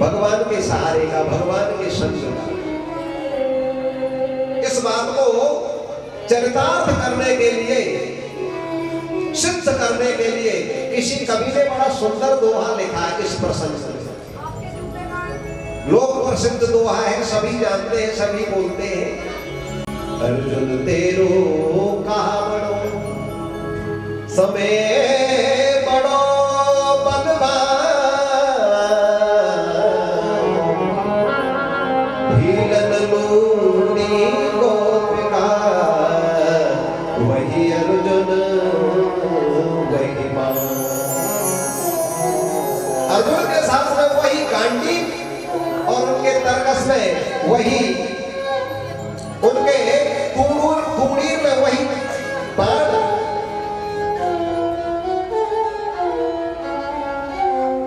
भगवान के सहारे का, भगवान के संग का। इस बात को चरितार्थ करने के लिए, सिद्ध करने के लिए किसी कवि ने बड़ा सुंदर दोहा लिखा है इस प्रसंग से। लोक प्रसिद्ध दोहा है, सभी जानते हैं, सभी बोलते हैं। अर्जुन तेरो कहा बड़ो समय बड़ो बलवान, भीलन लूनी गोपिका वही अर्जुन वही मान। अर्जुन के साथ में वही गांडी और उनके तरकस में वही, उनके कुड़ीर में वही बाण।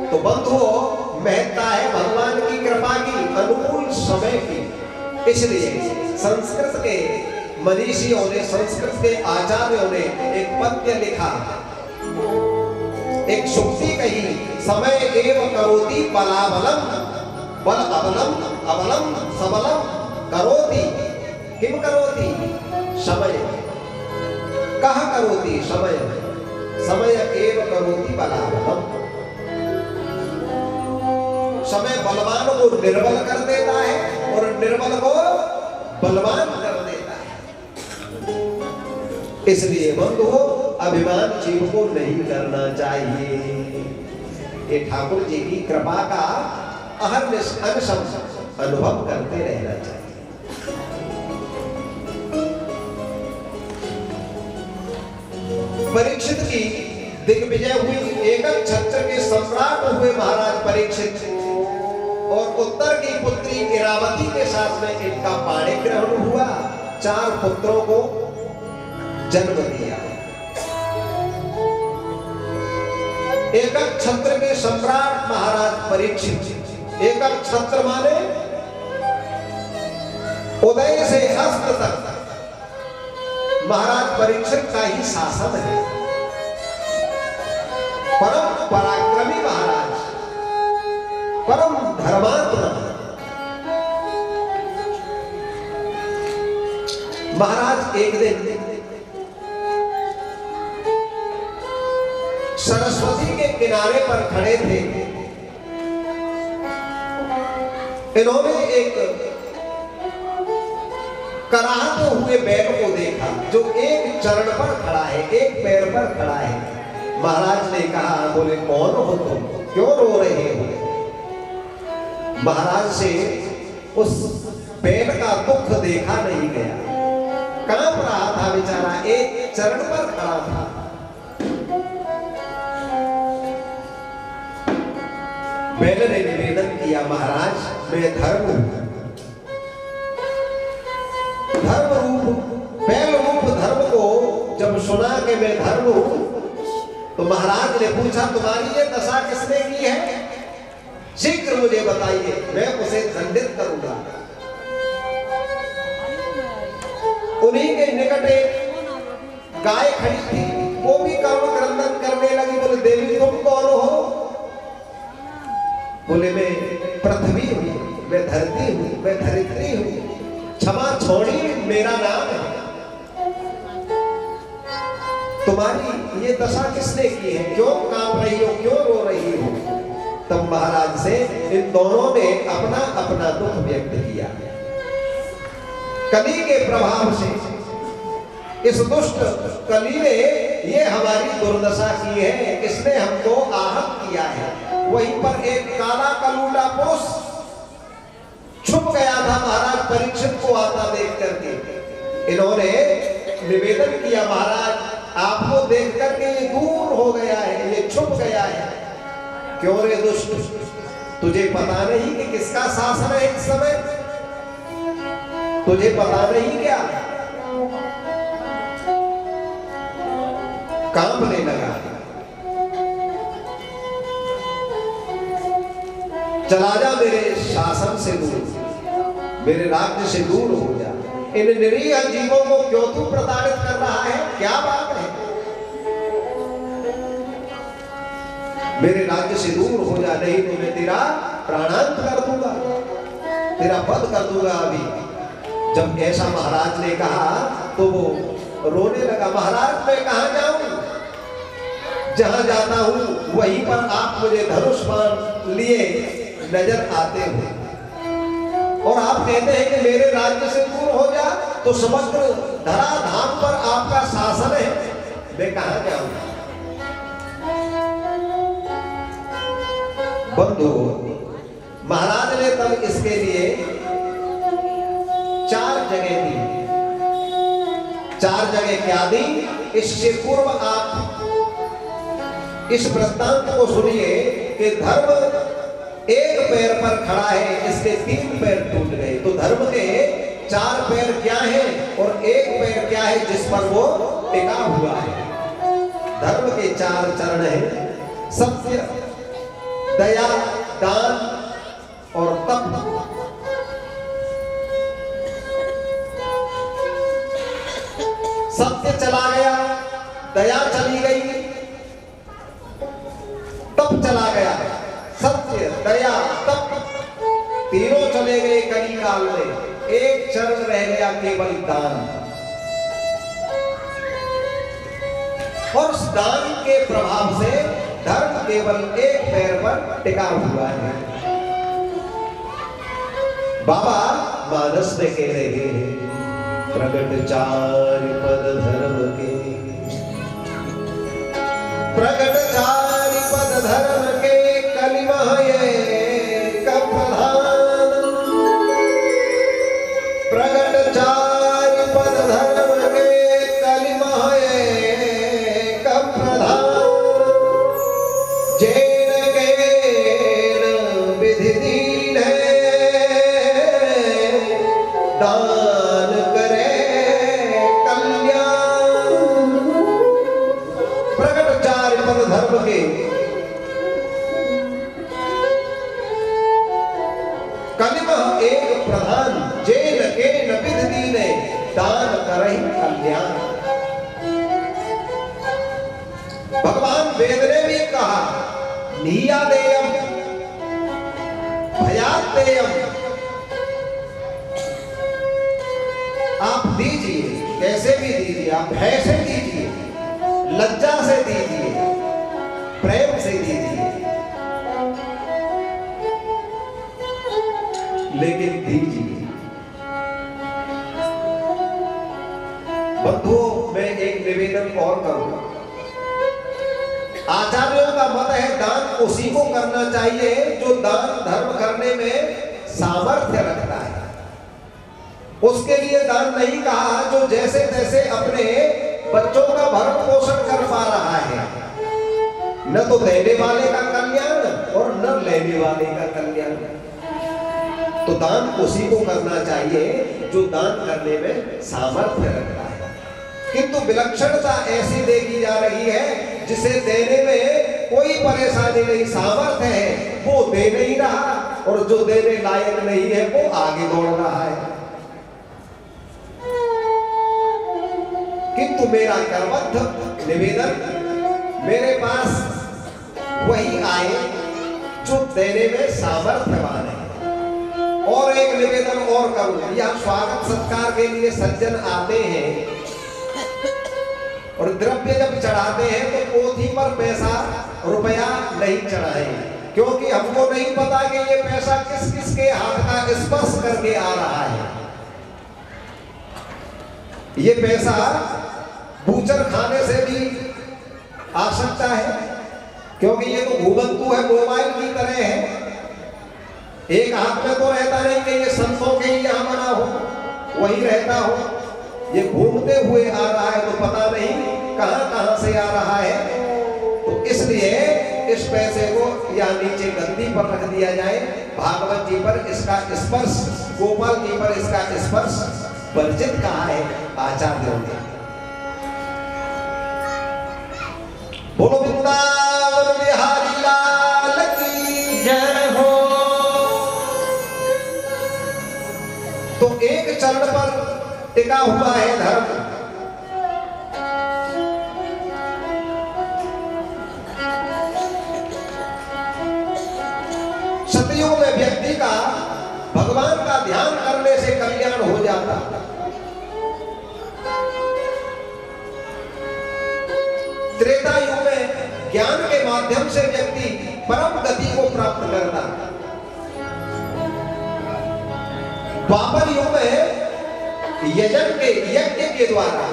तो बंधुओं, महत्ता है भगवान की कृपा की, अनुकूल समय की। इसलिए संस्कृत के मनीषियों ने, संस्कृत के आचार्यों ने एक पद्य लिखा, एक सुक्ति कही, समय एव करोति बलाबलम बल अबलम अबलम सबलम करोति। किम करोति? समय। कह करोति? समय। समय एव करोति बलाबलम। समय बलवान को निर्बल कर देता है और निर्बल को बलवान कर देता है। इसलिए बंधुओं, अभिमान जीव को नहीं करना चाहिए। ये ठाकुर जी की कृपा का अहर्निशम अनुभव करते रहना चाहिए। परीक्षित की दिग्विजय हुई, एकक छत्र के सम्राट हुए महाराज परीक्षित, और उत्तर की पुत्री इरावती के साथ में इनका पाणी ग्रहण हुआ। 4 पुत्रों को जन्म दिया। एकक छत्र के सम्राट महाराज परीक्षित। एकक छत्र माने उदय से हस्त तक महाराज परीक्षित का ही शासन है। परम पराक्रमी महाराज, परम धर्मात्मा महाराज। एक दिन सरस्वती के किनारे पर खड़े थे। इन्होंने एक कराहते हुए बैल को देखा जो एक चरण पर खड़ा है, एक पैर पर खड़ा है। महाराज ने कहा, बोले कौन हो तुम, क्यों रो रहे हो? महाराज से उस बैल का दुख देखा नहीं गया, कांप रहा था बेचारा, एक चरण पर खड़ा था। बैल ने निवेदन किया, महाराज मैं धर्म रूप बैल रूप धर्म को जब सुना कि मैं धर्म हूं, तो महाराज ने पूछा तुम्हारी ये दशा किसने की है? शीघ्र मुझे बताइए, मैं उसे दंडित करूंगा। उन्हीं के निकट एक गाय खड़ी थी, वो भी करुण क्रंदन करने लगी। बोले देवी तुम कौन हो? बोले मैं पृथ्वी हूं, मैं धरती हूं, मैं धरित्री हूं, क्षमा छोड़ी मेरा नाम है। तुम्हारी ये दशा किसने की है? क्यों कांप रही हो, क्यों रो रही हो? तब महाराज से इन दोनों ने अपना अपना दुख व्यक्त किया। कली के प्रभाव से इस दुष्ट कली ने ये हमारी दुर्दशा की है, इसने हमको आहत किया है। वहीं पर एक काला कलूटा पुरुष छुप गया था महाराज परीक्षित को आता देख करके। इन्होंने निवेदन किया, महाराज आपको देख करके ये दूर हो गया है, ये छुप गया है। क्यों रे दुष्ट, तुझे पता नहीं कि किसका शासन है इस समय? तुझे पता नहीं क्या? कांपने लगा, चला जा मेरे शासन से दूर, मेरे राज्य से दूर हो जा। इन निरीह जीवों को क्यों तू प्रताड़ित कर रहा है? क्या बात है? मेरे राज्य से दूर हो जा, नहीं तो मैं तेरा प्राणांत कर दूंगा, तेरा वध कर दूंगा अभी। जब ऐसा महाराज ने कहा तो वो रोने लगा, महाराज मैं कहां जाऊं, जहां जाता हूं वहीं पर आप मुझे धनुष बाण लिए नजर आते हो, और आप कहते हैं कि मेरे राज्य से दूर हो जा, तो समग्र धराधाम पर आपका शासन है, मैं कहां जाऊं। बंधु, महाराज ने तब इसके लिए 4 जगह दी। 4 जगह क्या दी? इससे पूर्व आप इस वृत्तांत को सुनिए कि धर्म एक पैर पर खड़ा है, इसके 3 पैर टूट गए। तो धर्म के 4 पैर क्या है और एक पैर क्या है जिस पर वो टिका हुआ है? धर्म के 4 चरण है, सत्य, दया, दान और तप। सत्य चला गया, दया चली गई, तप चला गया। सत्य, दया, तप तीनों चले गए कली काल में, एक चरण रह गया केवल दान। और उस दान के प्रभाव से धर्म केवल एक पैर पर टिका हुआ है। बाबा मानस में कह रहे हैं, प्रगट 4 पद धर्म के, प्रगट 4 पद धर्म के, कलिमह एक प्रधान। प्रगट 4 पद धर्म के, कलिमह एक प्रधान। जैन केन विधि दीन है, दान करे कल्याण। प्रगट 4 पद धर्म के, कलिमह एक प्रधान। जैन केन विधि दीन है, दान करहि कल्याण। भगवान वेद ने भी कहा, नीयादेयम भयादेयम। आप दीजिए, कैसे भी दीजिए, आप भय से दीजिए, लज्जा से दीजिए, प्रेम से दीजिए, लेकिन दीजिए। बंधुओं, मैं एक निवेदन और करूंगा। आचार्यों का मत है दान उसी को करना चाहिए जो दान धर्म करने में सामर्थ्य रखता है। उसके लिए दान नहीं कहा जो जैसे तैसे अपने बच्चों का भरण पोषण कर पा रहा है। न तो देने वाले का कल्याण और न लेने वाले का कल्याण। तो दान उसी को करना चाहिए जो दान करने में सामर्थ्य रखता है। किंतु विलक्षणता ऐसी देखी जा रही है जिसे देने में कोई परेशानी नहीं, सामर्थ्य है, वो दे नहीं रहा, और जो देने लायक नहीं है वो आगे दौड़ रहा है। किंतु मेरा करबद्ध निवेदन, मेरे पास वही आए जो देने में सामर्थ्यवान है। और एक निवेदन और करूं, यह स्वागत सत्कार के लिए सज्जन आते हैं और द्रव्य जब चढ़ाते हैं तो पोथी पर पैसा रुपया नहीं चढ़ाएं, क्योंकि हमको नहीं पता कि ये पैसा किस किस के हाथ का स्पर्श करके आ रहा है। ये पैसा बूचर खाने से भी आ सकता है, क्योंकि ये तो घूमंतु है, मोबाइल की तरह है। एक हाथ में तो रहता नहीं कि ये संतों के ही यहाँ बना हो, वही रहता हो। ये घूमते हुए आ रहा है, तो पता नहीं कहां से आ रहा है। तो इसलिए इस पैसे को या नीचे गद्दी पर रख दिया जाए। भागवत जी पर इसका स्पर्श, गोपाल जी पर इसका स्पर्श वर्जित कहा है आचार्यों ने। बोलो वृंदावन बिहारी लाल की जय हो। तो एक चरण पर टिका हुआ है धर्म। सतयुग माध्यम से व्यक्ति परम गति को प्राप्त करता है। द्वापर युग में यज्ञ के द्वारा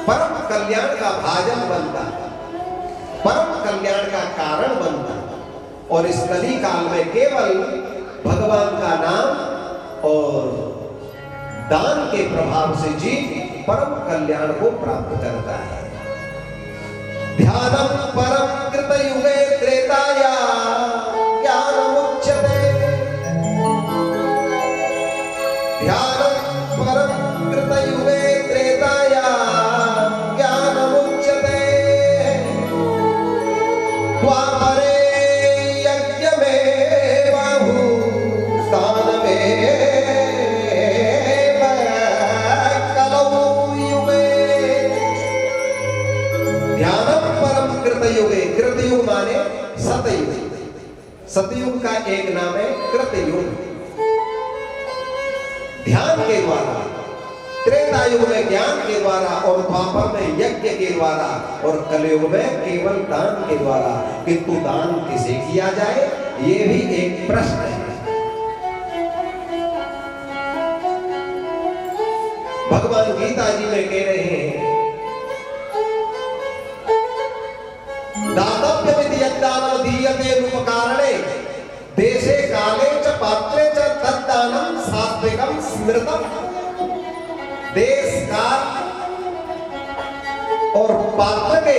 परम कल्याण का भाजन बनता, परम कल्याण का कारण बनता, और इस कली काल में केवल भगवान का नाम और दान के प्रभाव से जीव परम कल्याण को प्राप्त करता है। ध्यानम परम कृत युगे त्रेताया ज्ञानमुच्यते, ध्यानम परम कृत युगे त्रेताया ज्ञानमुच्यते, द्वापरे यज्ञ में बाहु दान में कृतयुगे, कृतयुग माने सतयुग, सतयुग का एक नाम है कृतयुग। ध्यान के द्वारा, त्रेता युग में ज्ञान के द्वारा, और द्वापर में यज्ञ के द्वारा, और कलयुग में केवल दान के द्वारा। किंतु दान किसे किया जाए, ये भी एक प्रश्न है। भगवान गीता जी में कह रहे हैं, दातव्यमिति यद्दानं दीयते रूपकारणे देशे काले च पात्रे च तद्दानं सात्विकं स्मृतम्। देश काल और पात्र के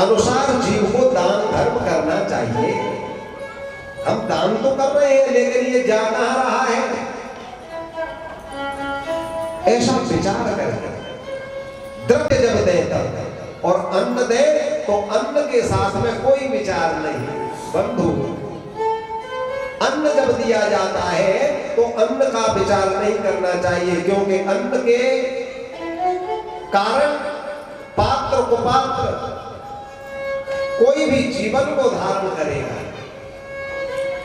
अनुसार जीव को दान धर्म करना चाहिए। हम दान तो कर रहे हैं, लेकिन ये जा कहां रहा है, ऐसा विचार करें। द्रव्य जब दे तब, और अन्न दे तो अन्न के साथ में कोई विचार नहीं। बंधु, अन्न जब दिया जाता है तो अन्न का विचार नहीं करना चाहिए, क्योंकि अन्न के कारण पात्र को पात्र कोई भी जीवन को धारण करेगा।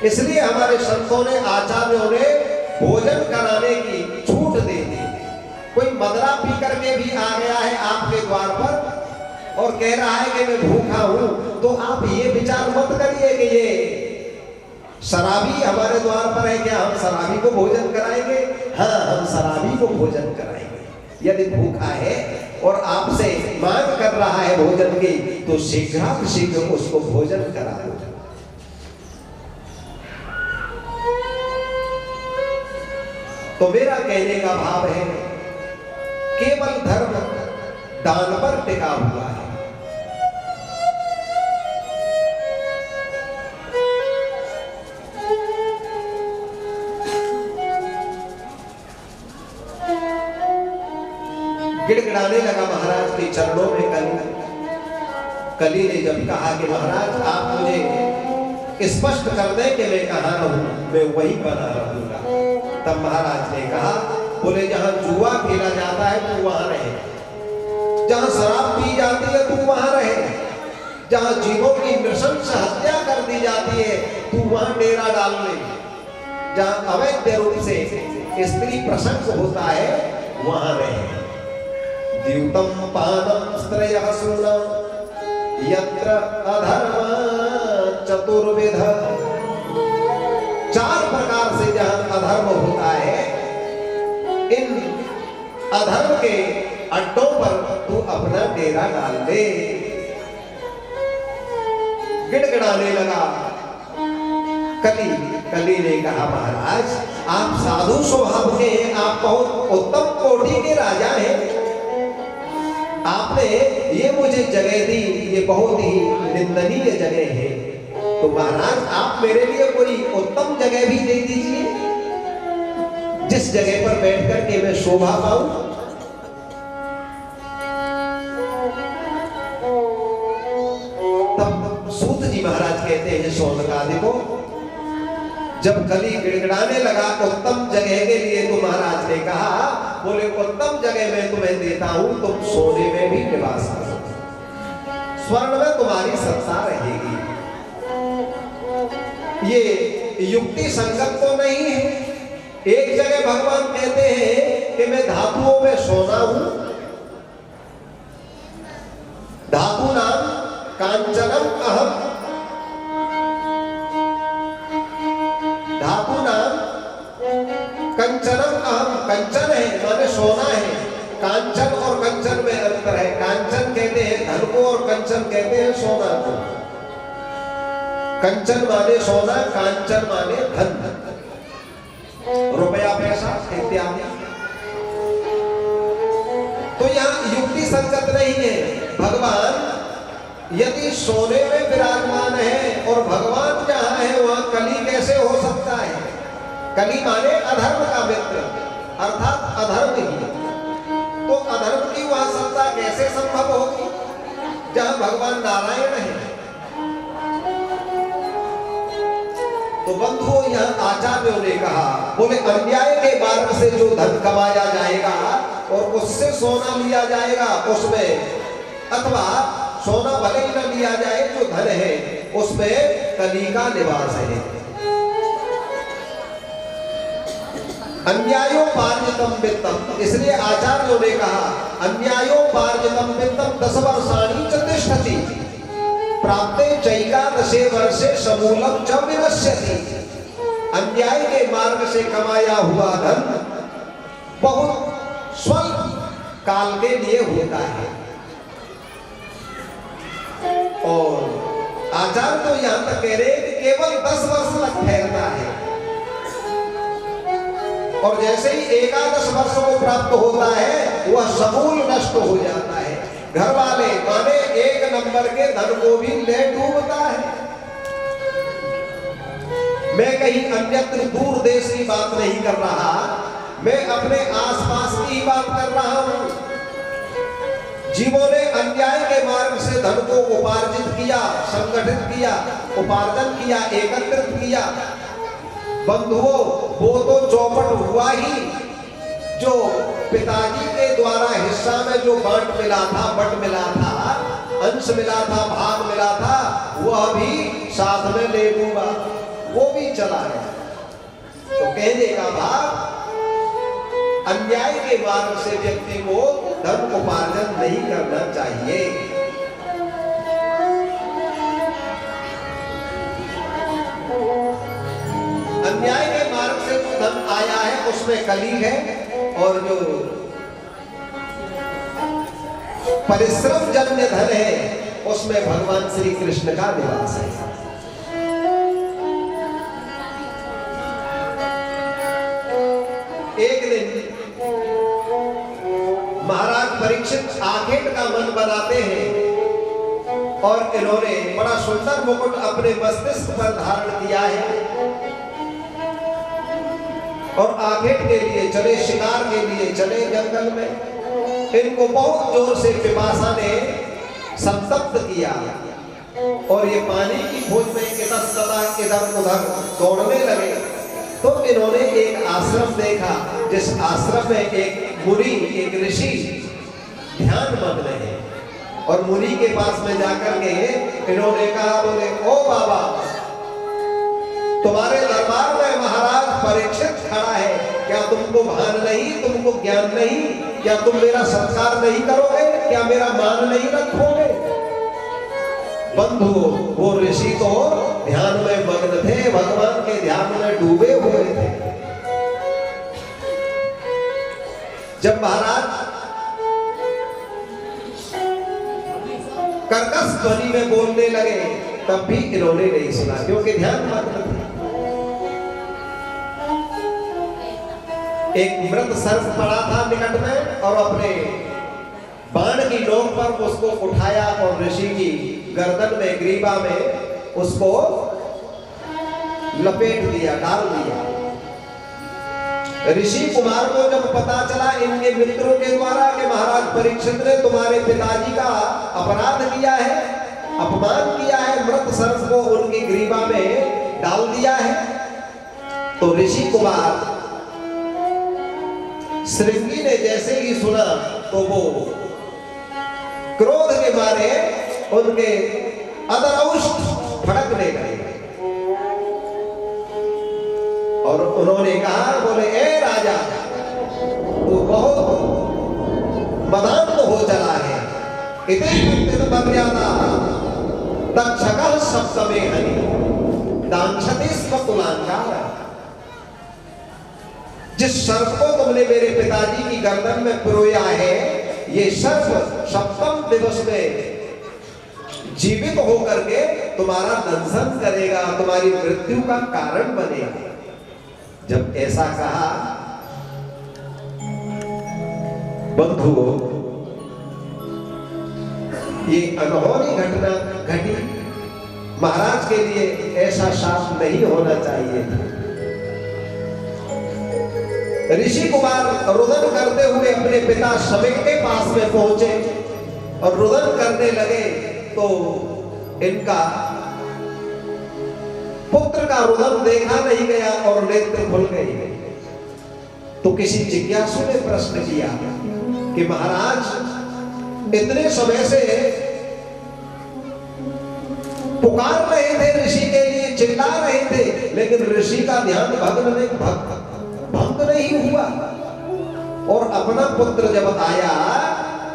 इसलिए हमारे संतों ने, आचार्यों ने भोजन कराने की छूट दे दी। कोई मदरा पी करके भी आ गया है आपके द्वार पर और कह रहा है कि मैं भूखा हूं, तो आप ये विचार मत करिए कि ये शराबी हमारे द्वार पर है, क्या हम शराबी को भोजन कराएंगे? हाँ, हम शराबी को भोजन कराएंगे। यदि भूखा है और आपसे मांग कर रहा है भोजन की, तो शीघ्र उसको भोजन करा दो। तो मेरा कहने का भाव है, केवल धर्म दान पर टिका हुआ है। गिड़गिड़ाने लगा महाराज के चरणों में कली ने जब कहा कि महाराज आप मुझे स्पष्ट कर दें कि मैं कहां रहूं, मैं वहीं बना रहूंगा। तब महाराज ने कहा, बोले जहां जुआ खेला जाता है तू वहां रहे, जहां शराब पी जाती है तू वहां रहे, जहां जीवों की नृशंस हत्या कर दी जाती है तू वहां डेरा डाल ले, जहां अवैध रूप से स्त्री प्रसंग होता है वहां रहे। द्यूतम पानम स्त्रयः सूना यत्र अधर्म चतुर्विध, चार प्रकार से जहां अधर्म होता है, इन अधर्म के अड्डों पर तू अपना डेरा डाल दे। गिड़गिड़ाने लगा कली ने कहा, महाराज आप साधु स्वभाव के हैं, आप बहुत उत्तम कोटि के राजा हैं, आपने ये मुझे जगह दी, ये बहुत ही निंदनीय जगह है, तो महाराज आप मेरे लिए कोई उत्तम जगह भी दे दीजिए, जिस जगह पर बैठ कर के मैं शोभा पाऊं। तब सूत जी महाराज कहते हैं शौनकादि को, जब कली गिड़गिड़ाने लगा उत्तम जगह के लिए, तो महाराज ने कहा, बोले उत्तम जगह मैं तुम्हें देता हूं, तुम सोने में भी निवास करो, स्वर्ण में तुम्हारी सत्ता रहेगी। ये युक्ति संगत तो नहीं है। एक जगह भगवान कहते हैं कि मैं धातुओं में सोना हूं, धातु नाम कांचनम धातु नाम कंचनम अहम, कंचन है माने सोना है। कांचन और कंचन में अंतर है। कांचन कहते हैं धन को और कंचन कहते हैं सोना को। कंचन माने सोना, कांचन माने धन, रुपया पैसा इत्यादि। तो यहाँ युक्ति संगत नहीं है। भगवान यदि सोने में विराजमान है और भगवान जहां है वहां कली कैसे हो सकता है? कली माने अधर्म का मित्र, अर्थात अधर्म ही। तो अधर्म की वहां सत्ता कैसे संभव होगी जहां भगवान नारायण है? तो बंधुओं, यहाँ आचार्यों ने कहा, बोले अन्याय के मार्ग से जो धन कमाया जाएगा और उससे सोना लिया जाएगा उसमें, अथवा सोना भले ही न लिया जाए, जो धन है उसमें कली का निवास है। अन्यायोपार्जितम वित्तम, इसलिए आचार्यों ने कहा अन्यायोपार्जितम वित्तम 10 वर्षाणि च तिष्ठति प्राप्ते चैकादशे वर्षे समूलम च विनश्यति। अन्याय के मार्ग से कमाया हुआ धन बहुत स्वल्प काल के लिए होता है। और आचार्य तो यहां तक कह रहे हैं कि केवल 10 वर्ष तक ठहरता है, और जैसे ही 11 वर्ष को प्राप्त होता है वह समूल नष्ट हो जाता है। घर वाले माने 1 नंबर के धन को भी ले डूबता है। मैं कहीं अन्यत्र दूर देश की बात नहीं कर रहा, मैं अपने आसपास की बात कर रहा हूं। जीवों ने अन्याय के मार्ग से धन को उपार्जित किया, संगठित किया, उपार्जन किया, एकत्रित किया। बंधुओं, वो तो चौपट हुआ ही, जो पिताजी के द्वारा हिस्सा में जो बांट मिला था, बट मिला था, अंश मिला था, भाग मिला था, वह भी साथ में ले डूबा, वो भी चला गया। तो कहने का भाव, अन्याय के मार्ग से व्यक्ति को धन उपार्जन नहीं करना चाहिए। अन्याय के मार्ग से जो धन आया है उसमें कली है, और जो परिश्रम जन्य धन है उसमें भगवान श्री कृष्ण का निवास है। एक दिन महाराज परीक्षित आखेट का मन बनाते हैं, और इन्होंने बड़ा सुंदर मुकुट अपने मस्तिष्क पर धारण किया है, और आखेट के लिए चले, शिकार के लिए चले जंगल में। इनको बहुत जोर से पिपासा ने संतप्त किया, और ये पानी की खोज में इधर उधर दौड़ने लगे। तो इन्होंने एक आश्रम देखा, जिस आश्रम में एक मुनि, एक ऋषि ध्यान मग्न है, और मुनि के पास में जाकर के इन्होंने कहा, बोले ओ बाबा, तुम्हारे दरबार में महाराज परीक्षित खड़ा है, क्या तुमको भान नहीं, तुमको ज्ञान नहीं? क्या तुम मेरा सत्कार नहीं करोगे? क्या मेरा मान नहीं रखोगे? बंधु, वो ऋषि तो ध्यान में मग्न थे, भगवान के ध्यान में डूबे हुए थे। जब महाराज कर्कश ध्वनि में बोलने लगे, तब भी इन्होंने नहीं सुना, क्योंकि ध्यान मग्न थे। एक मृत सर्प पड़ा था निकट में, और अपने बाण की नोक पर उसको उठाया और ऋषि की गर्दन में, ग्रीवा में उसको लपेट दिया, डाल दिया। ऋषि कुमार को जब पता चला इनके मित्रों के द्वारा कि महाराज परीक्षित ने तुम्हारे पिताजी का अपराध किया है, अपमान किया है, मृत सर्प को उनकी ग्रीवा में डाल दिया है, तो ऋषि कुमार श्रृंगी ने जैसे ही सुना तो वो क्रोध के मारे उनके अदरौष्ट फड़कने लगे, और उन्होंने कहा, बोले ए राजा, तू बहुत मदान्त हो चला है। इति मर्यादा तक्षकः सप्तमे हनि दांशति स्व कुलांकार। जिस सर्प को तुमने मेरे पिताजी की गर्दन में पिरोया है, ये सर्प सप्तम दिवस में जीवित होकर के तुम्हारा दंशन करेगा, तुम्हारी मृत्यु का कारण बनेगा। जब ऐसा कहा, बंधुओं, ये अनहोनी घटना घटी। महाराज के लिए ऐसा शाप नहीं होना चाहिए था। ऋषि कुमार रुदन करते हुए अपने पिता शमीक के पास में पहुंचे और रुदन करने लगे, तो इनका पुत्र का रुदन देखा नहीं गया और नेत्र खुल गए। तो किसी जिज्ञासु ने प्रश्न किया कि महाराज इतने समय से पुकार रहे थे, ऋषि के लिए चिल्ला रहे थे, लेकिन ऋषि का ध्यान भंग नहीं हुआ, और अपना पुत्र जब आया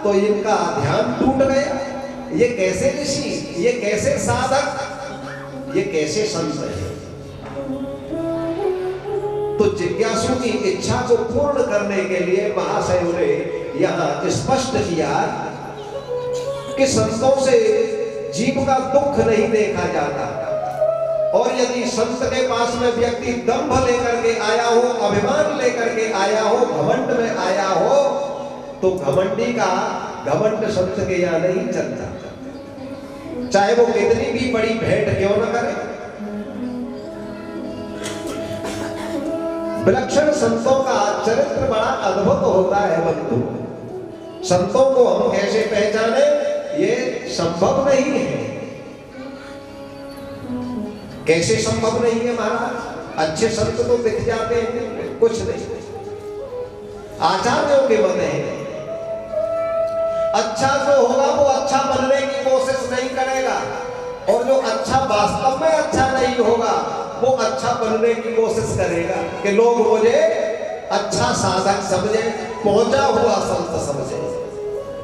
तो इनका ध्यान टूट गया। ये कैसे ऋषि, ये कैसे साधक, ये कैसे संत है? तो जिज्ञासु की इच्छा को पूर्ण करने के लिए महाशयों ने यहां स्पष्ट किया कि संतों से जीव का दुख नहीं देखा जाता, और यदि संत के पास में व्यक्ति दंभ लेकर के आया हो, अभिमान लेकर के आया हो, घमंड में आया हो, तो घमंडी का घमंड संत के यहाँ नहीं चलता, चाहे वो कितनी भी बड़ी भेंट क्यों न करे। विलक्षण संतों का चरित्र बड़ा अद्भुत होता है बंधु। संतों को हम कैसे पहचाने, ये संभव नहीं है। कैसे संभव नहीं है महाराज? अच्छे संत तो दिख जाते हैं, कुछ नहीं। आचार्यों के मत है, अच्छा जो होगा वो अच्छा बनने की कोशिश नहीं करेगा, और जो अच्छा वास्तव में अच्छा नहीं होगा वो अच्छा बनने की कोशिश करेगा कि लोग मुझे अच्छा साधक समझे, पहुंचा हुआ संत समझे।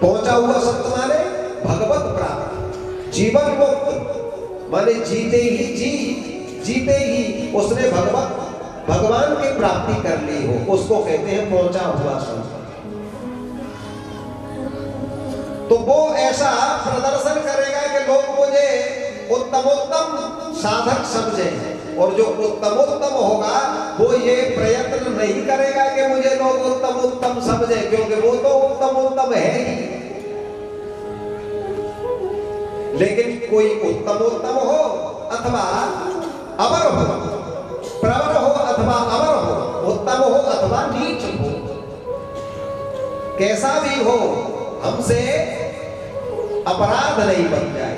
पहुंचा हुआ संत माने भगवत प्राप्त, जीवन मुक्त, माने जीते ही उसने भगवान की प्राप्ति कर ली हो, उसको कहते हैं पहुंचा हुआ संत। तो वो ऐसा प्रदर्शन करेगा कि लोग मुझे उत्तमोत्तम साधक समझे, और जो उत्तमोत्तम होगा वो ये प्रयत्न नहीं करेगा कि मुझे लोग उत्तमोत्तम समझे, क्योंकि वो तो उत्तमोत्तम है ही। लेकिन कोई उत्तमोत्तम हो अथवा अमर हो, प्रवर हो अथवा अमर हो, उत्तम हो अथवा नीच हो, कैसा भी हो, हमसे अपराध नहीं बन जाए।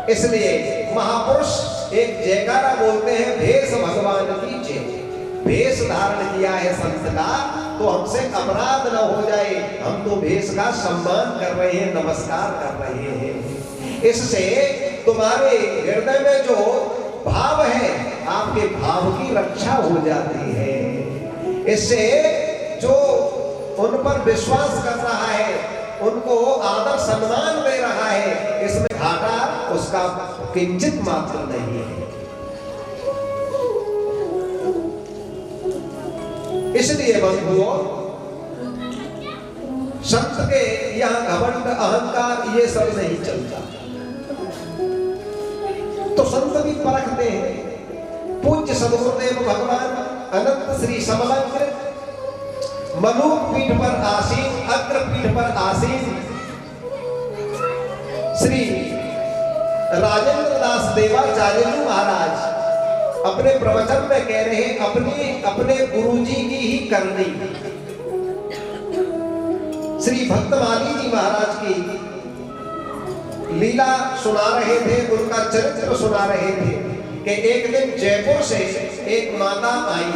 इसलिए महापुरुष एक जयकारा बोलते हैं, भेष भगवान की जय। भेष धारण किया है संत का, तो हमसे अपराध न हो जाए, हम तो भेष का सम्मान कर रहे हैं, नमस्कार कर रहे हैं। इससे तुम्हारे हृदय में जो भाव है, आपके भाव की रक्षा हो जाती है। इससे जो उन पर विश्वास कर रहा है, उनको आदर सम्मान दे रहा है, इसमें घाटा उसका किंचित मात्र नहीं है। इसलिए बंधुओं, संत के यहाँ घमंड अहंकार ये सब नहीं चलता। तो संत भी परखते हैं। पूज्य सदगुरुदेव भगवान अनंत श्री समलंकृत मलूक पीठ पर आसीन, अग्र पीठ पर आसीन श्री राजेंद्र दास देवाचार्य महाराज अपने प्रवचन में कह रहे हैं, अपने गुरुजी की ही करनी। श्री भक्तमाली जी महाराज की लीला सुना रहे थे, उनका चरित्र सुना रहे थे कि एक दिन जयपुर से एक माता आई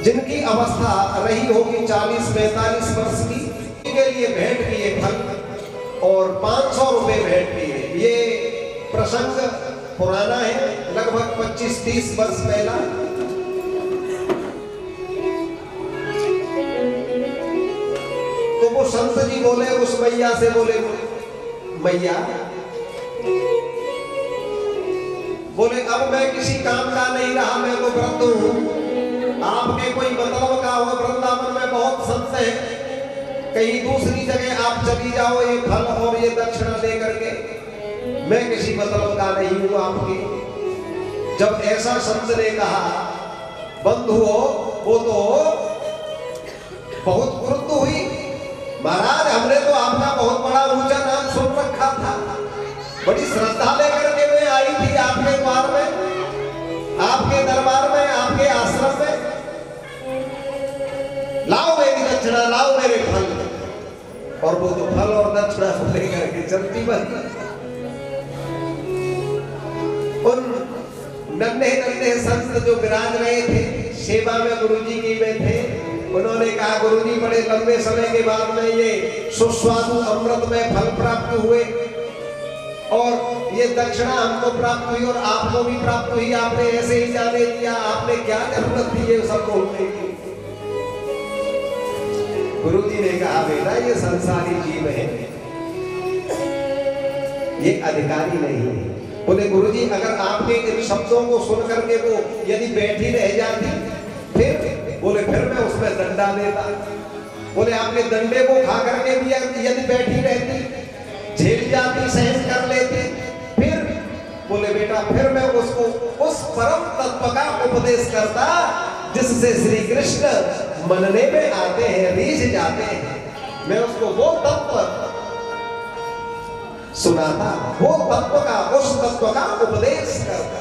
जिनकी अवस्था रही होगी 40-45 वर्ष की, के लिए भेंट किए फल और 500 रुपए भेंट किए। ये प्रसंग पुराना है, लगभग 25-30 वर्ष पहला। तो वो संत जी बोले उस मैया से, बोले मैया, बोले अब मैं किसी काम का नहीं रहा, मैं तो वृद्ध हूं, आपके कोई मतलब का हो, वृंदावन में बहुत संत हैं, कहीं दूसरी जगह आप चली जाओ ये फल और ये दक्षिणा दे करके, मैं किसी मतलब का नहीं हूं आपके। जब ऐसा संत ने कहा बंधुओं, वो तो बहुत क्रुद्ध हुई। महाराज हमने तो आपका बहुत बड़ा ऊंचा नाम सुन रखा था, बड़ी श्रद्धा लेकर के मैं आई थी आपके द्वार में, आपके दरबार में, आपके आश्रम में। लाओ मेरी दक्षिणा, लाओ मेरे फल। और वो तो फल और दक्षिणा लेकर के चलती बनी। उन नन्हे नन्हे संत जो विराज रहे थे, सेवा में गुरुजी की में थे, उन्होंने कहा गुरुजी बड़े लंबे समय के बाद में ये सुस्वादु अमृत में फल प्राप्त हुए और ये दक्षिणा हमको प्राप्त हुई और आपको भी प्राप्त हुई, आपने ऐसे ही जाने दिया, आपने क्या जरूरत थी ये सब बोलने की। गुरुजी ने कहा बेटा ये संसारी जीव है, ये अधिकारी नहीं है। बोले गुरुजी अगर आपके इन शब्दों को सुन करके वो यदि बैठी रह जाती फिर? बोले फिर मैं उसमें दंडा देता। बोले आपके दंडे को खा करके भी यदि बैठी रहती, झेल जाती, सहन कर लेती, फिर? बोले बेटा फिर मैं उसको उस परम तत्व का उपदेश करता जिससे श्री कृष्ण मनने में आते हैं, रीझ जाते हैं। मैं उसको वो तत्व सुनाता, वो तत्व का, उस तत्व का उपदेश करता।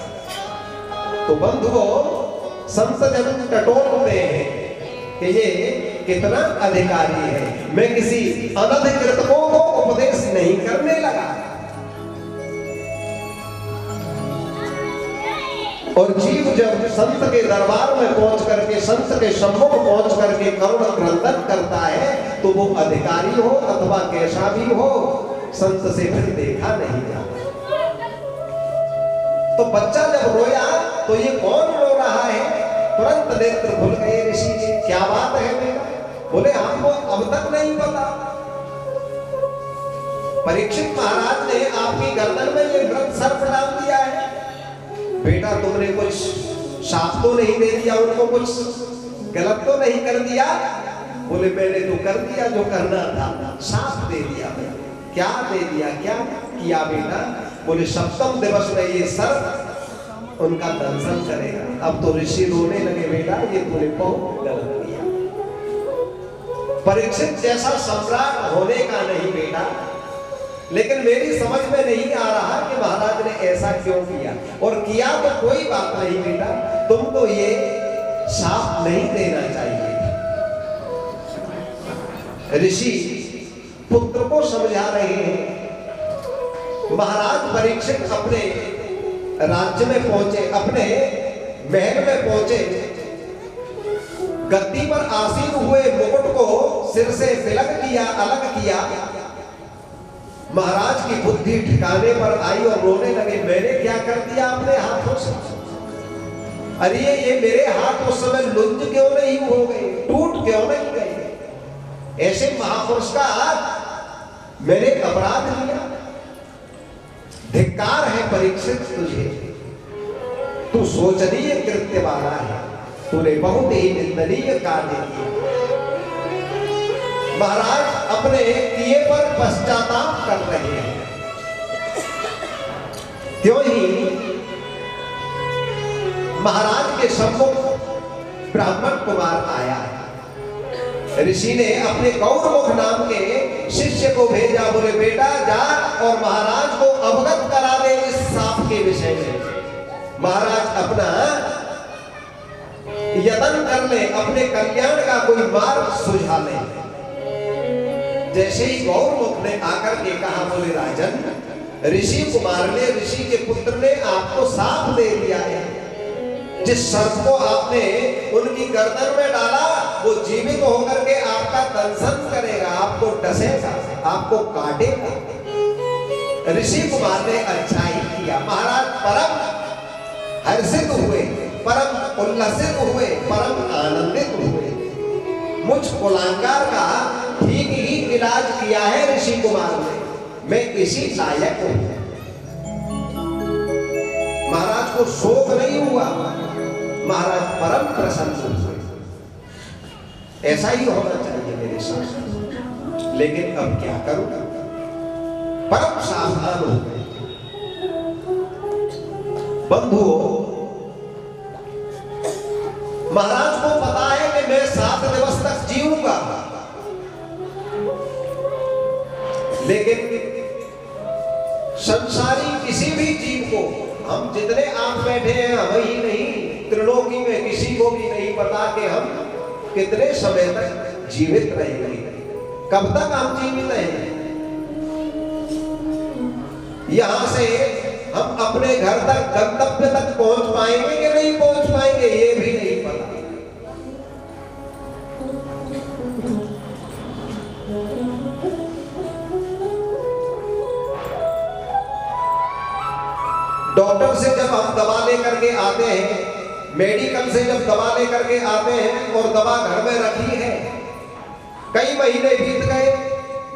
तो बंधुओं, संत जन टटोलते हैं कि ये कितना अधिकारी है, मैं किसी अनधिकृतों को उपदेश नहीं करने लगा। और जीव जब संत के दरबार में पहुंच करके, संत के सम्मुख पहुंच करके करुण क्रंदन करता है तो वो अधिकारी हो अथवा कैसा भी हो, संत से फिर देखा नहीं जाता। तो बच्चा जब रोया तो ये कौन रो रहा है? तुरंत नेत्र खुल गए ऋषि के, क्या बात है बेटा? बोले हमको अब तक नहीं पता। परीक्षित महाराज ने आपकी गर्दन में ये मृत सर्प डाल दिया है। बेटा तुमने कुछ शाप तो नहीं दे दिया उनको, कुछ गलत तो नहीं कर दिया? बोले मैंने तो कर दिया जो करना था, शाप दे दिया। क्या दे दिया, क्या किया बेटा? बोले सप्तम दिवस में ये सर्प उनका दर्शन करेगा। अब तो ऋषि रोने लगे, बेटा ये तूने बहुत गलत किया। परीक्षित जैसा सम्राट होने का नहीं बेटा, लेकिन मेरी समझ में नहीं आ रहा कि महाराज ने ऐसा क्यों किया। और किया तो कोई बात नहीं बेटा, तुमको ये शाप नहीं देना चाहिए। ऋषि पुत्र को समझा रहे हैं। महाराज परीक्षित अपने राज्य में पहुंचे, अपने महल में पहुंचे, गद्दी पर आसीन हुए, मुकुट को सिर से तिलक किया, अलग किया। महाराज की बुद्धि ठिकाने पर आई और रोने लगे, मैंने क्या कर दिया अपने हाथों से? अरे ये मेरे हाथ उस समय लुंज क्यों नहीं हो गए, टूट क्यों नहीं गए? ऐसे महापुरुष का मैंने अपराध किया। धिक्कार है परीक्षित तुझे, तू शोचनीय कृत्य वाला है, तूने बहुत ही निंदनीय कार्य किया। महाराज अपने किए पर पश्चाताप कर रहे हैं। क्यों ही महाराज के सम्मुख ब्राह्मण कुमार आया। ऋषि ने अपने गौरमुख नाम के शिष्य को भेजा, बोले बेटा जा और महाराज को अवगत करा दे इस सांप के विषय में। महाराज अपना यत्न कर ले, अपने कल्याण का कोई मार्ग सुझा ले। जैसे ही गौरमुख ने आकर के कहा, बोले राजन, ऋषि कुमार ने, ऋषि के पुत्र ने आपको सांप दे दिया है। जिस सर्प को आपने उनकी गर्दन में डाला वो जीवित होकर के आपका दंशन करेगा, आपको डसेगा, आपको काटेगा। ऋषि कुमार ने अच्छा ही किया। महाराज परम हर्षित हुए, परम उल्लसित हुए, परम आनंदित हुए। मुझ कुलांगार का ठीक ही इलाज किया है ऋषि कुमार ने, मैं इसी लायक हूं। महाराज को शोक नहीं हुआ, महाराज परम प्रसन्न हुए। ऐसा ही होना चाहिए मेरे साथ। लेकिन अब क्या करूं, परम सावधान हो गए। बंधुओं, महाराज को पता है कि मैं 7 दिवस तक जीऊंगा, लेकिन संसारी किसी भी जीव को, हम जितने आप बैठे हैं हम ही नहीं, त्रिलोकी में किसी को भी नहीं पता कि हम कितने समय तक जीवित रहेंगे, कब तक हम जीवित रहेंगे। यहां से हम अपने घर तक, गंतव्य तक पहुंच पाएंगे कि नहीं पहुंच पाएंगे, ये भी नहीं पता। डॉक्टर से जब हम दवा लेकर के आते हैं, मेडिकल से जब दवा लेकर के आते हैं और दवा घर में रखी है, कई महीने बीत गए,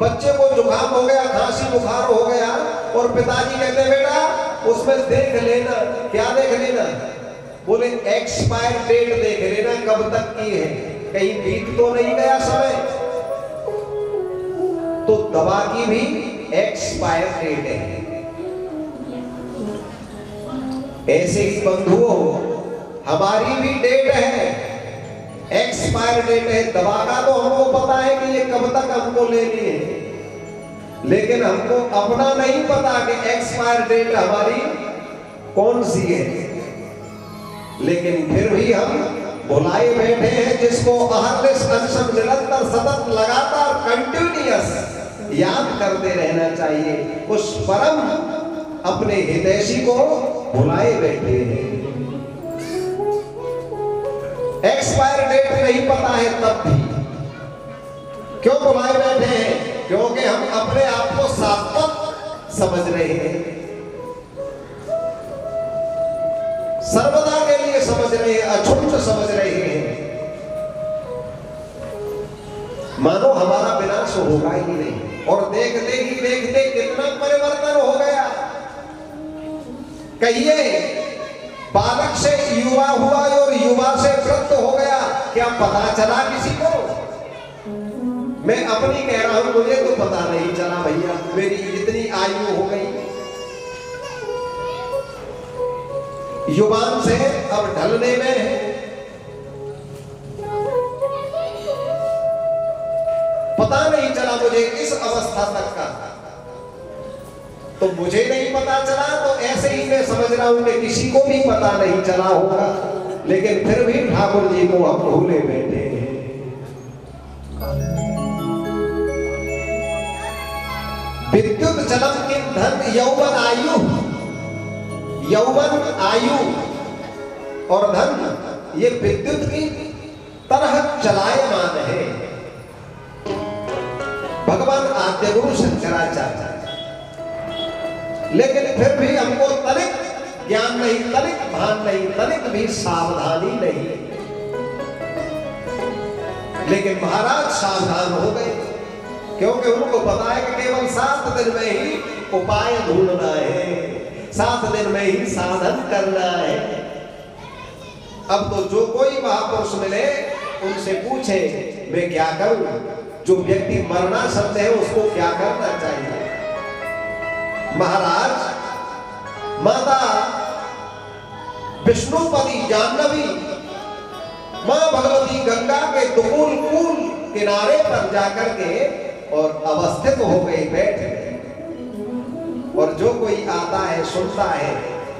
बच्चे को जुकाम हो गया, खांसी बुखार हो गया, और पिताजी कहते हैं बेटा उसमें देख लेना। क्या देख लेना? बोले एक्सपायर डेट देख लेना, कब तक की है, कहीं बीत तो नहीं गया समय। तो दवा की भी एक्सपायर डेट है। ऐसे ही बंधुओं, हमारी भी डेट है, एक्सपायर डेट है। दवा का तो हमको पता है कि ये कब तक हमको लेनी है, लेकिन हमको अपना नहीं पता कि एक्सपायर डेट हमारी कौन सी है। लेकिन फिर भी हम भुलाए बैठे हैं, जिसको अहर्निश अनशन निरंतर सतत लगातार कंटिन्यूअस याद करते रहना चाहिए। उस परम अपने हितैषी को भुलाए बैठे हैं। एक्सपायर डेट नहीं पता है तब भी क्यों भुलाए बैठे हैं? क्योंकि हम अपने आप को शाश्वत समझ रहे हैं, सर्वदा के लिए समझ रहे हैं, अछूत समझ रहे हैं, मानो हमारा विनाश होगा ही नहीं। और देखते ही देखते कितना परिवर्तन हो गया। कहिए बालक से युवा हुआ और युवा से वृद्ध हो गया, क्या पता चला किसी को? मैं अपनी कह रहा हूं, मुझे तो पता नहीं चला भैया, मेरी इतनी आयु हो गई। युवान से अब ढलने में है। पता नहीं चला मुझे इस अवस्था तक का, तो मुझे नहीं पता चला, तो ऐसे ही मैं समझ रहा हूं कि किसी को भी पता नहीं चला होगा। लेकिन फिर भी ठाकुर जी को हम भूले बैठे हैं। विद्युत चलम किम धन यौवन आयु, यौवन आयु और धन ये विद्युत की तरह चलायमान है। भगवान आद्य गुरु शंकराचार्य, लेकिन फिर भी हमको तनिक ज्ञान नहीं, तनिक भान नहीं, तनिक भी सावधानी नहीं। लेकिन महाराज सावधान हो गए, क्योंकि उनको पता है कि केवल 7 दिन में ही उपाय ढूंढना है, 7 दिन में ही साधन करना है। अब तो जो कोई महापुरुष मिले उनसे पूछे मैं क्या करूं, जो व्यक्ति मरणासन्न है उसको क्या करना चाहिए। महाराज माता विष्णुपति जाह्नवी मां भगवती गंगा के दुकूल कूल किनारे पर जाकर के और अवस्थित हो गए, बैठ गए। और जो कोई आता है सुनता है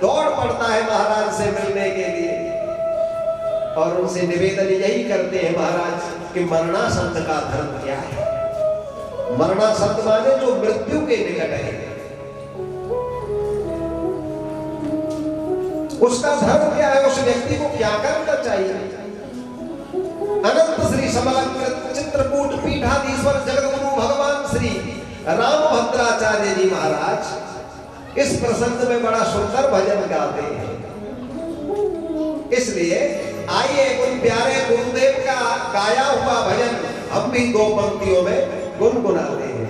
दौड़ पड़ता है महाराज से मिलने के लिए, और उनसे निवेदन यही करते हैं महाराज कि मरणासन्न का धर्म क्या है। मरणासन्न माने जो मृत्यु के निकट है, उसका धर्म क्या है, उस व्यक्ति को क्या करना चाहिए। अनंत श्री समलंकृत चित्रकूट पीठाधीश्वर जगतगुरु भगवान श्री रामभद्राचार्य जी महाराज इस प्रसंग में बड़ा सुंदर भजन गाते हैं। इसलिए आइए उन प्यारे गुरुदेव का गाया हुआ भजन हम भी 2 पंक्तियों में गुनगुनाते हैं।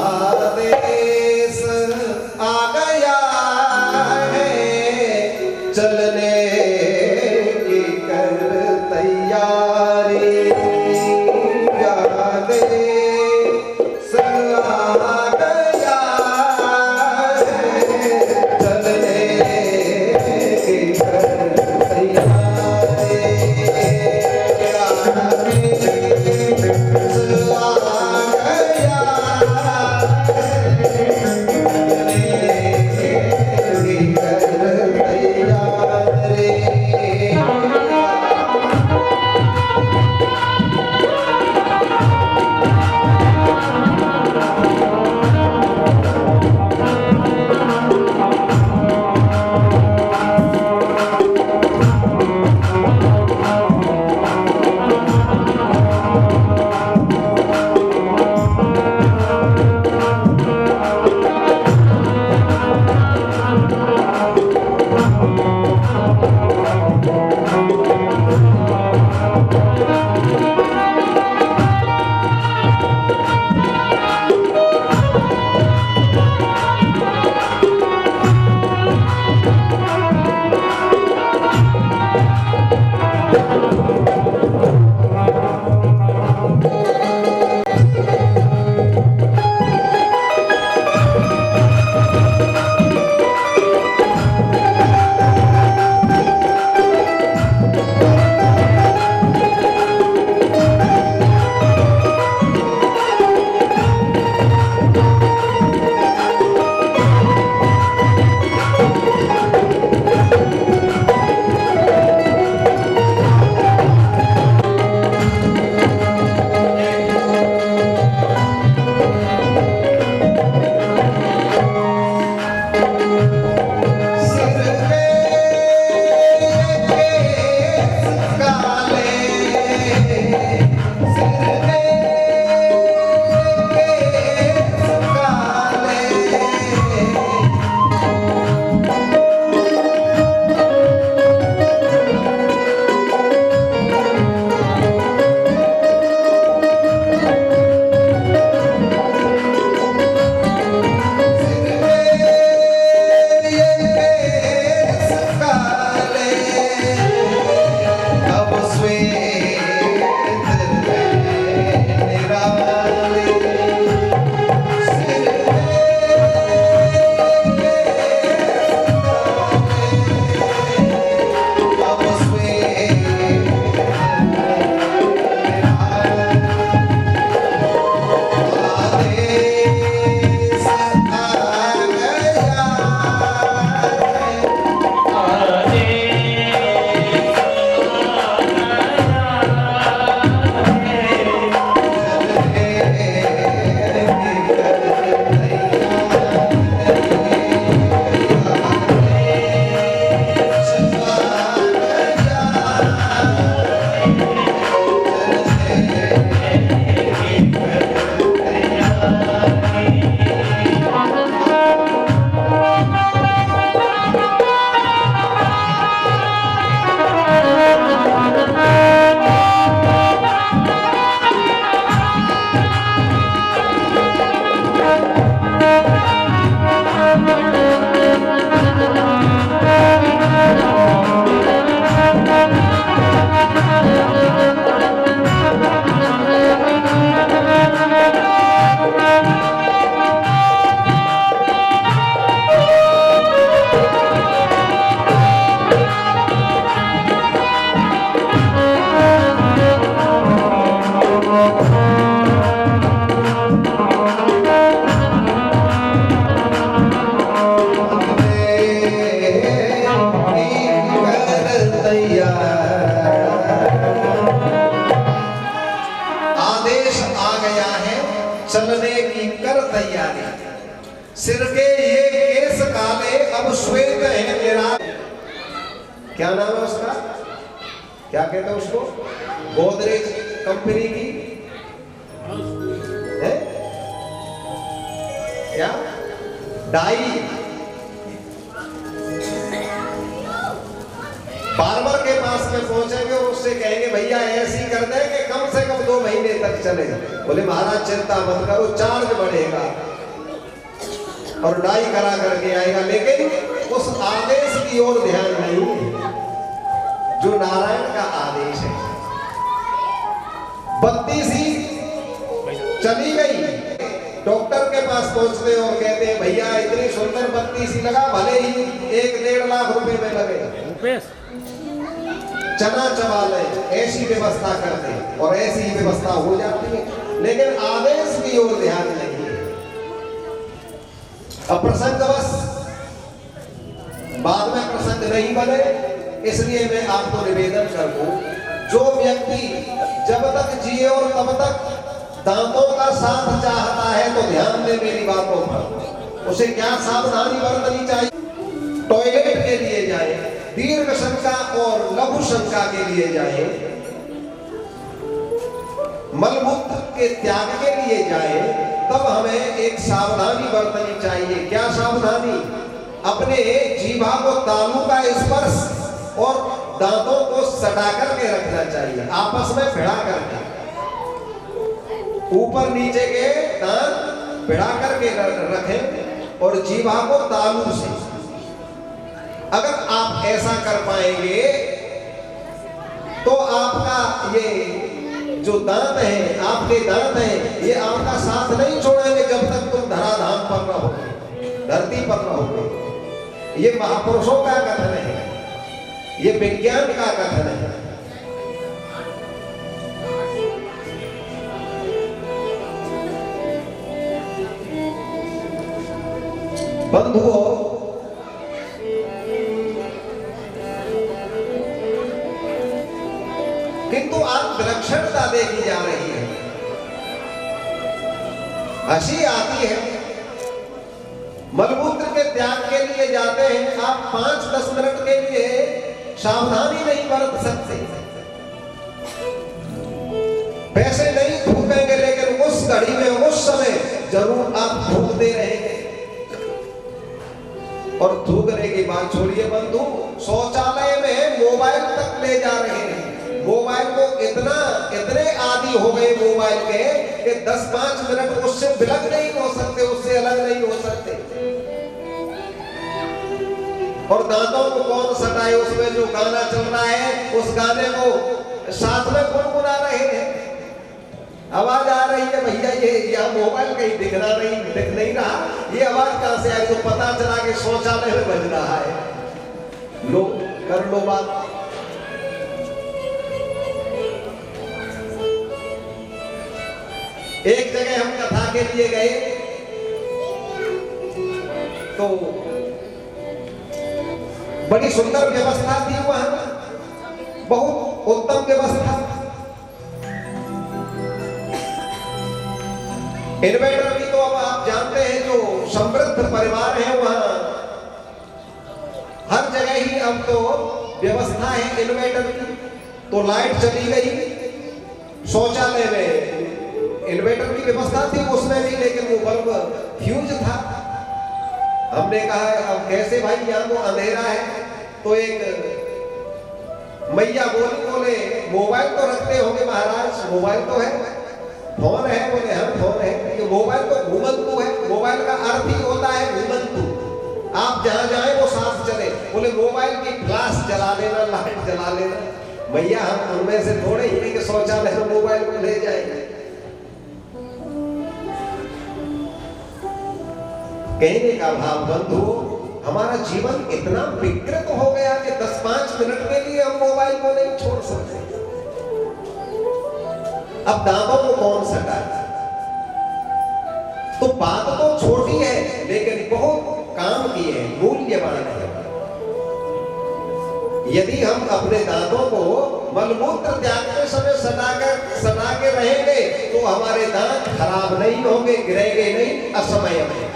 आदेश आ गया है क्या नाम है उसका, क्या कहते हैं उसको, गोदरेज कंपनी की है क्या, डाई। बार्बर के पास में पहुंचेंगे और उससे कहेंगे भैया ऐसी कर दे कि कम से कम 2 महीने तक चले। बोले महाराज चिंता मत करो, चार्ज बढ़ेगा और डाई करा करके आएगा, लेकिन उस आदेश की ओर ध्यान नहीं जो नारायण का आदेश है। बत्ती सी चली गई, डॉक्टर के पास पहुंचते और कहते हैं भैया इतनी सुंदर बत्ती सी लगा, भले ही 1-1.5 लाख रुपए में लगे, चना चबा ले, ऐसी व्यवस्था करते और ऐसी ही व्यवस्था हो जाती है, लेकिन आदेश की ओर ध्यान नहीं है। अब प्रसंगवश बाद में प्रसंग नहीं बने, इसलिए मैं आपको निवेदन कर दूं, जो व्यक्ति जब तक जिए और तब तक दांतों का साथ चाहता है तो ध्यान दे मेरी बातों पर, उसे क्या सावधानी बरतनी चाहिए। टॉयलेट के लिए जाए, दीर्घ शंका और लघु शंका के लिए जाए, मलमूत्र के त्याग के लिए जाए, तब हमें एक सावधानी बरतनी चाहिए। क्या सावधानी, अपने जीभा को तालू का स्पर्श और दांतों को सटा करके रखना चाहिए, आपस में भिड़ा करके, ऊपर नीचे के दांत भिड़ा करके रखें और जीभा को तालू से। अगर आप ऐसा कर पाएंगे तो आपका ये जो दांत है, आपके दांत हैं, ये आपका साथ नहीं छोड़ेंगे जब तक तुम धराधाम पर रहोगे, धरती पर रहोगे। ये महापुरुषों का कथन है, ये विज्ञान का कथन है। बंधुओं, किंतु आज विलक्षणता देखी जा रही है, हंसी आती है। मलमूत्र के त्याग के लिए जाते हैं, आप 5-10 मिनट के लिए सावधानी नहीं बरत सकते, पैसे नहीं थूकेंगे, लेकिन उस घड़ी में उस समय जरूर आप थूकते रहेंगे। और थूकने की बात छोड़िए बंधु, शौचालय में मोबाइल तक ले जा रहे हैं। मोबाइल को इतने आदी हो गए मोबाइल के कि 10-5 मिनट उससे बिलग नहीं हो सकते, उससे अलग नहीं हो सकते। और दांतों को कौन सटाए, उसमें जो गाना चल रहा है उस गाने को साथ में गुनगुना रहे हैं। आवाज आ रही है भैया, ये मोबाइल कहीं दिख नहीं रहा, ये आवाज कहां से आई, तो पता चला कि शौचालय में बज रहा है। लो कर लो बात। एक जगह हम कथा के लिए गए तो बड़ी सुंदर व्यवस्था थी वहां, बहुत उत्तम व्यवस्था। इन्वर्टर की तो अब आप जानते हैं, जो समृद्ध परिवार है वहां हर जगह ही अब तो व्यवस्था है इन्वर्टर की। तो लाइट चली गई, शौचालय में इन्वर्टर की व्यवस्था थी उसमें भी, लेकिन वो बल्ब फ्यूज था। हमने कहा अब कैसे भाई, यहाँ तो अंधेरा है। तो एक मैया बोले मोबाइल तो रखते होंगे महाराज, मोबाइल तो है, फोन है? बोले हाँ फोन है। कि मोबाइल तो घूमंतु है, मोबाइल का अर्थ ही होता है घूमंतु, आप जहां जाए वो साथ चले। बोले मोबाइल की फ्लैश जला लेना, लाइट जला लेना। भैया हम उनमें से थोड़े ही नहीं कि शौचालय में मोबाइल को ले जाएंगे। कहने का भाव बंधु, हमारा जीवन इतना विकृत हो गया कि 10-5 मिनट के लिए हम मोबाइल को नहीं छोड़ सकते। अब दांतों को कौन सटाए? तो बात तो छोटी है लेकिन बहुत काम की है, मूल्यवान है। यदि हम अपने दांतों को मलमूत्र त्यागते समय सटा के रहेंगे तो हमारे दांत खराब नहीं होंगे, गिरेंगे नहीं, असमय में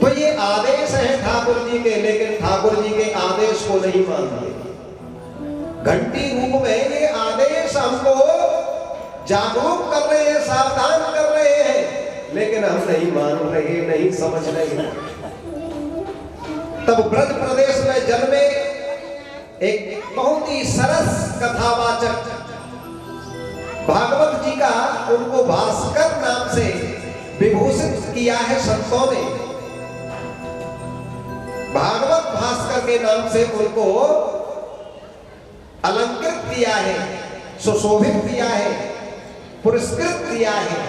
तो ये आदेश है ठाकुर जी के, लेकिन ठाकुर जी के आदेश को नहीं मानते। घंटी रूप में ये आदेश हमको जागरूक कर रहे हैं, सावधान कर रहे हैं, लेकिन हम नहीं मान रहे, नहीं समझ रहे। तब ब्रज प्रदेश में जन्मे एक बहुत ही सरस कथावाचक भागवत जी का, उनको भास्कर नाम से विभूषित किया है संतों ने। भागवत भास्कर के नाम से उनको अलंकृत किया है, सुशोभित किया है, पुरस्कृत किया है।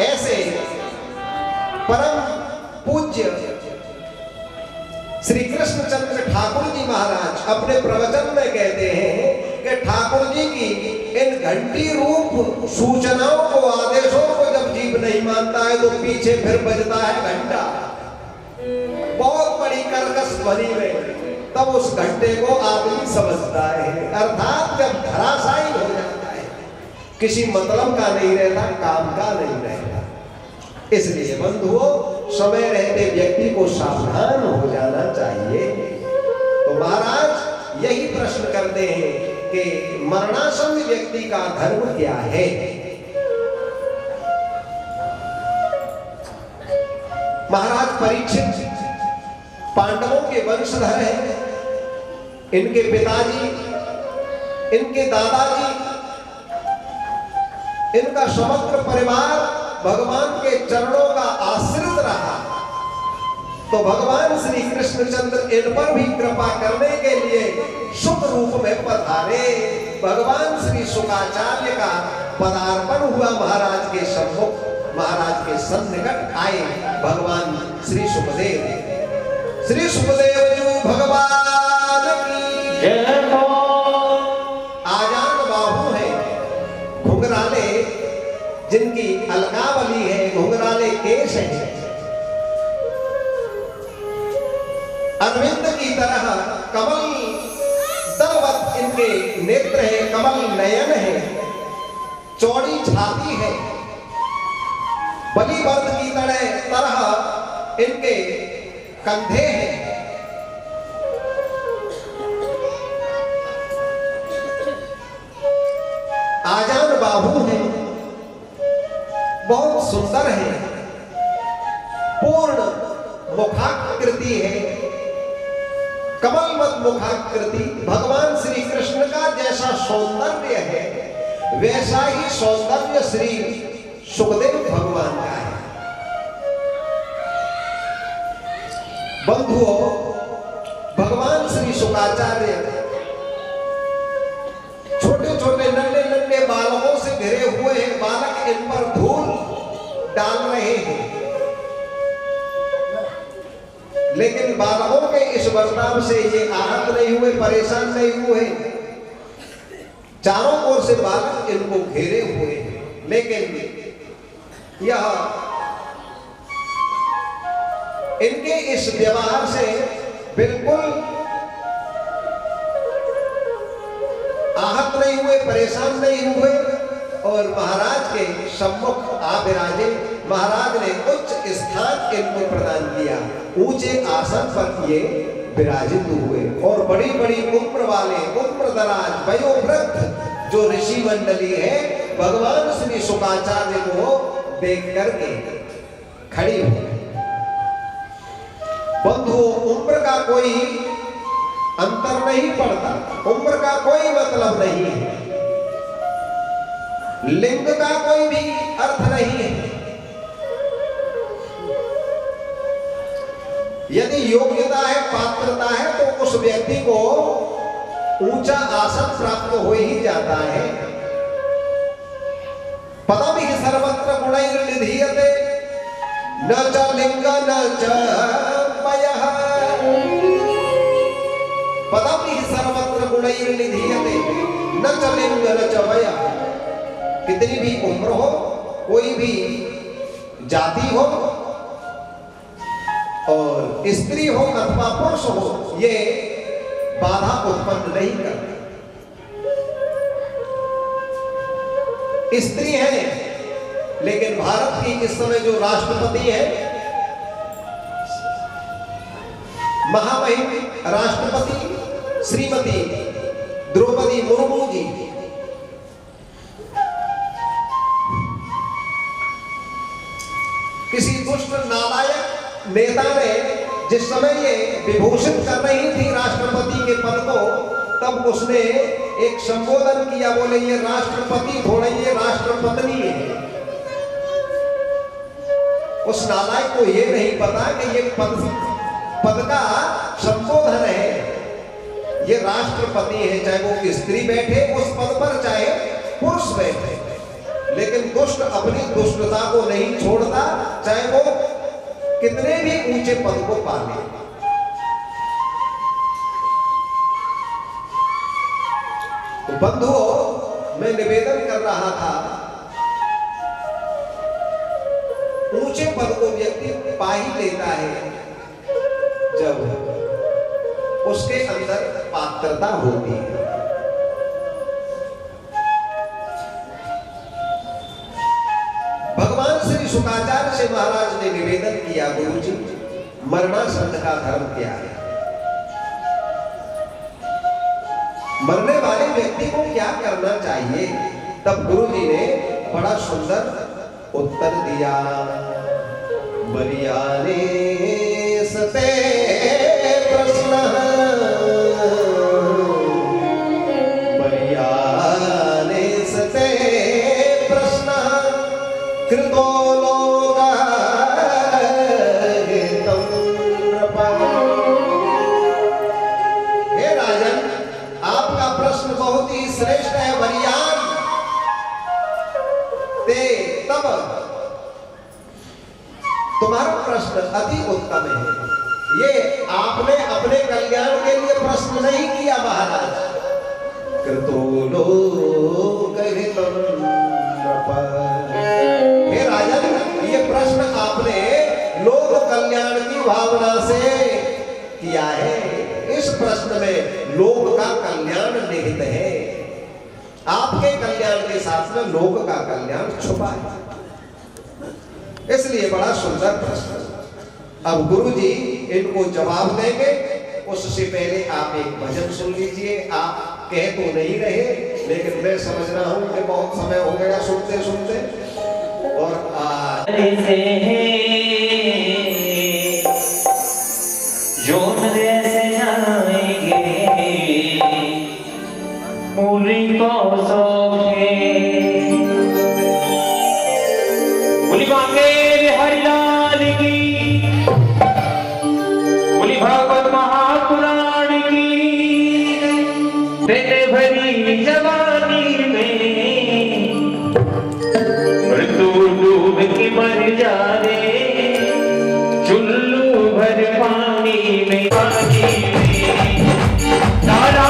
ऐसे परम पूज्य श्री कृष्णचंद्र ठाकुर जी महाराज अपने प्रवचन में कहते हैं कि ठाकुर जी की इन घंटी रूप सूचनाओं को, आदेशों को जब जीव नहीं मानता है तो पीछे फिर बजता है घंटा, बहुत बड़ी कर्कश ध्वनि में, तब उस घंटे को आदमी समझता है। अर्थात जब धराशायी हो जाता है, किसी मतलब का नहीं रहता, काम का नहीं रहता। इसलिए बंधुओं, समय रहते व्यक्ति को सावधान हो जाना चाहिए। तो महाराज यही प्रश्न करते हैं कि मरणासन्न व्यक्ति का धर्म क्या है। महाराज परीक्षित पांडवों के वंशधर हैं। इनके पिताजी, इनके दादाजी, इनका समग्र परिवार भगवान के चरणों का आश्रित रहा। तो भगवान श्री कृष्णचंद्र इन पर भी कृपा करने के लिए सुख रूप में पधारे। भगवान श्री शुकाचार्य का पदार्पण हुआ महाराज के सम्मुख, महाराज के सन्निकट आए भगवान श्री सुखदेव। श्री सुखदेव जी भगवान की जय हो। आजान बाहु है, घुंघराले, जिनकी अलकावली है, घुंघराले केश है, अरविंद की तरह कमल दलवत इनके नेत्र है, कमल नयन है, चौड़ी छाती है, बलिवर्द की तरह इनके कंधे हैं। आजान बाहु है, बहुत सुंदर है, पूर्ण मुखाकृति है, कमलवत मुखाकृति। भगवान श्री कृष्ण का जैसा सौंदर्य है, वैसा ही सौंदर्य श्री सुखदेव भगवान का है। बंधुओं, भगवान श्री शुकाचार्य छोटे छोटे नन्हे नन्हे बालकों से घिरे हुए हैं। बालक इन पर धूल डाल रहे हैं, लेकिन बालकों के इस बर्ताव से ये आहत नहीं हुए, परेशान नहीं हुए। चारों ओर से बालक इनको घेरे हुए हैं, लेकिन यह इनके इस व्यवहार से बिल्कुल आहत नहीं हुए, परेशान नहीं हुए और महाराज के सम्मुख आ विराजे। महाराज ने उच्च स्थान इनको प्रदान किया, ऊंचे आसन पर ये विराजित हुए और बड़ी बड़ी उम्र वाले, उम्र दराज, वयोवृद्ध जो ऋषि मंडली है, भगवान श्री शुकाचार्य को देख करके खड़ी हो। बंधुओं, उम्र का कोई अंतर नहीं पड़ता, उम्र का कोई मतलब नहीं है, लिंग का कोई भी अर्थ नहीं है। यदि योग्यता है, पात्रता है, तो उस व्यक्ति को ऊंचा आसन प्राप्त हो ही जाता है। पदमिः सर्वत्र गुणैर्निधीयते, न च लिंग न च वयः। पदमिः सर्वत्र गुणैर्निधीयते, न च लिंग न च वयः। कितनी भी उम्र हो, कोई भी जाति हो, और स्त्री हो अथवा पुरुष हो, ये बाधा उत्पन्न नहीं करते। स्त्री है, लेकिन भारत की इस समय जो राष्ट्रपति है महामहिम राष्ट्रपति श्रीमती द्रौपदी मुर्मू जी किसी दुष्ट नालायक नेता ने जिस समय ये विभूषित कर रही थी राष्ट्रपति के पद को, तब उसने एक संबोधन किया, बोले ये राष्ट्रपति थोड़े, ये राष्ट्रपत्नी है। उस नालायक को ये नहीं पता कि ये पद का संबोधन है, ये राष्ट्रपति है, चाहे वो स्त्री बैठे उस पद पर, चाहे पुरुष बैठे। लेकिन दुष्ट अपनी दुष्टता को नहीं छोड़ता, चाहे वो कितने भी ऊंचे पद को पाले। तो बंधुओं, मैं निवेदन कर रहा था, ऊंचे पद को व्यक्ति पा ही लेता है जब उसके अंदर पात्रता होती है। भगवान श्री शुकाचार्य से महाराज ने निवेदन किया, गुरु जी मरणासन्न का धर्म क्या है? मरने वाले व्यक्ति को क्या करना चाहिए? तब गुरु जी ने बड़ा सुंदर उत्तर दिया, बलियाने सते प्रश्न, बलियाने सते प्रश्न, कृतो लोका हितं नृपा। हे राजन, आपका प्रश्न बहुत ही श्रेष्ठ है, बलियान ते तब तुम्हारा प्रश्न अति उत्तम है। ये आपने अपने कल्याण के लिए प्रश्न नहीं किया महाराज, कृतो लोक हितं नृपा। हे राजन, ये प्रश्न आपने लोक कल्याण की भावना से किया है। इस प्रश्न में लोक का कल्याण निहित है, आपके कल्याण के साथ में लोक का कल्याण छुपा है, इसलिए बड़ा सुंदर प्रश्न। अब गुरु जी इनको जवाब देंगे, उससे पहले आप एक भजन सुन लीजिए। आप कह तो नहीं रहे, लेकिन मैं समझ रहा हूं कि बहुत समय हो गया सुनते सुनते, और मूली को सोखे बोली मांगे हरिलाल की, बोली भागवत महापुराण की। तेरे भरी जवानी में मृत्यु डूब के मर जाने, चुल्लू भर पानी में, पानी में तारा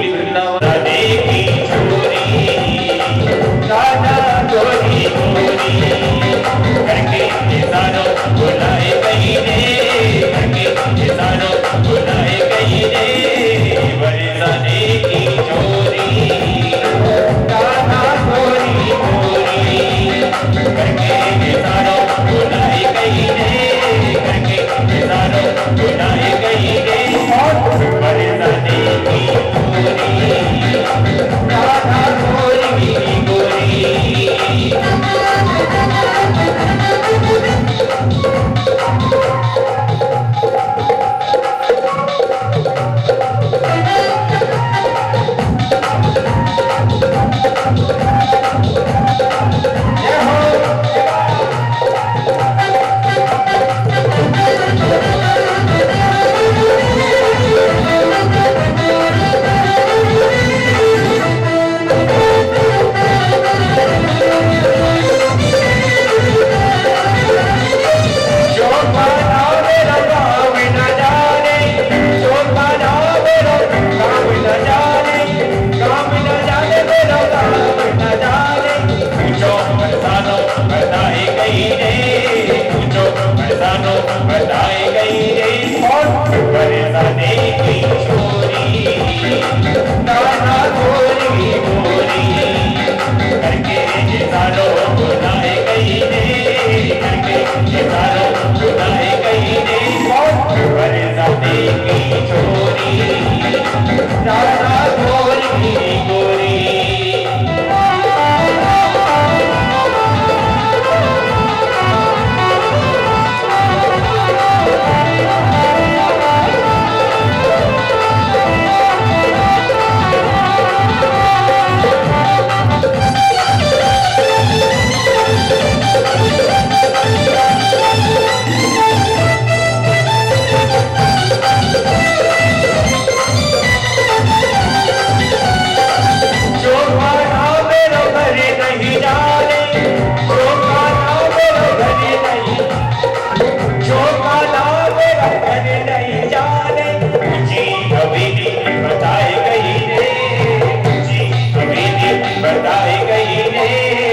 बोली वृंदावन राधे की छोरी राधा गोरी गोरी करके निशानों बुलाए गई रे करके निशानों बुलाए गई रे बरसाने की छोरी राधा गोरी गोरी करके निशानों बुलाए गई रे करके निशानों बुलाए गई रे बरसाने की छोरी राधा गोरी गोरी बताई गई रे बरसाने की छोरी राधा गोरी गोरी करके निशानों बुलाए गई रे करके निशानों बुलाए गई रे बरसाने की छोरी राधा गोरी गोरी बताई गई रे